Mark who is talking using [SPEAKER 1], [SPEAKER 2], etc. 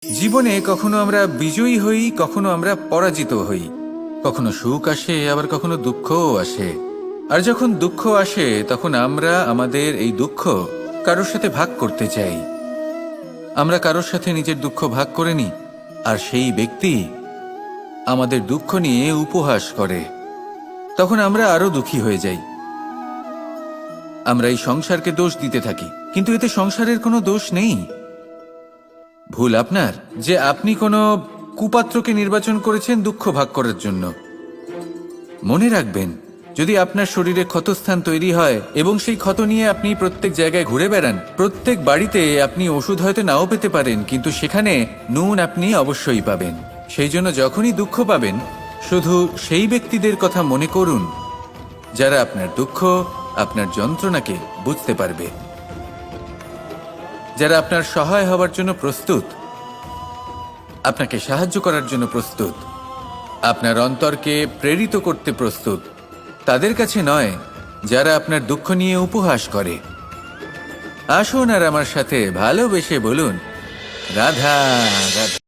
[SPEAKER 1] জীবনে কখনো আমরা বিজয়ী হই, কখনো আমরা পরাজিত হই। কখনো সুখ আসে, আবার কখনো দুঃখও আসে। আর যখন দুঃখ আসে তখন আমরা আমাদের এই দুঃখ কারোর সাথে ভাগ করতে চাই। আমরা কারোর সাথে নিজের দুঃখ ভাগ করে নিই, আর সেই ব্যক্তি আমাদের দুঃখ নিয়ে উপহাস করে। তখন আমরা আরো দুঃখী হয়ে যাই। আমরা এই সংসারকে দোষ দিতে থাকি, কিন্তু এতে সংসারের কোনো দোষ নেই। ভুল আপনার যে আপনি কোনো কুপাত্রকে নির্বাচন করেছেন দুঃখ ভাগ করার জন্য। মনে রাখবেন, যদি আপনার শরীরে ক্ষতস্থান তৈরি হয় এবং সেই ক্ষত নিয়ে আপনি প্রত্যেক জায়গায় ঘুরে বেড়ান, প্রত্যেক বাড়িতে আপনি ওষুধ হয়তো নাও পেতে পারেন, কিন্তু সেখানে নুন আপনি অবশ্যই পাবেন। সেই জন্য যখনই দুঃখ পাবেন, শুধু সেই ব্যক্তিদের কথা মনে করুন যারা আপনার দুঃখ, আপনার যন্ত্রণাকে বুঝতে পারবে, যারা আপনার সহায় হবার জন্য প্রস্তুত, আপনাকে সাহায্য করার জন্য প্রস্তুত, আপনার অন্তরকে প্রেরিত করতে প্রস্তুত। তাদের কাছে নয় যারা আপনার দুঃখ নিয়ে উপহাস করে। আসুন আর আমার সাথে ভালোবেসে বলুন, রাধা রাধা।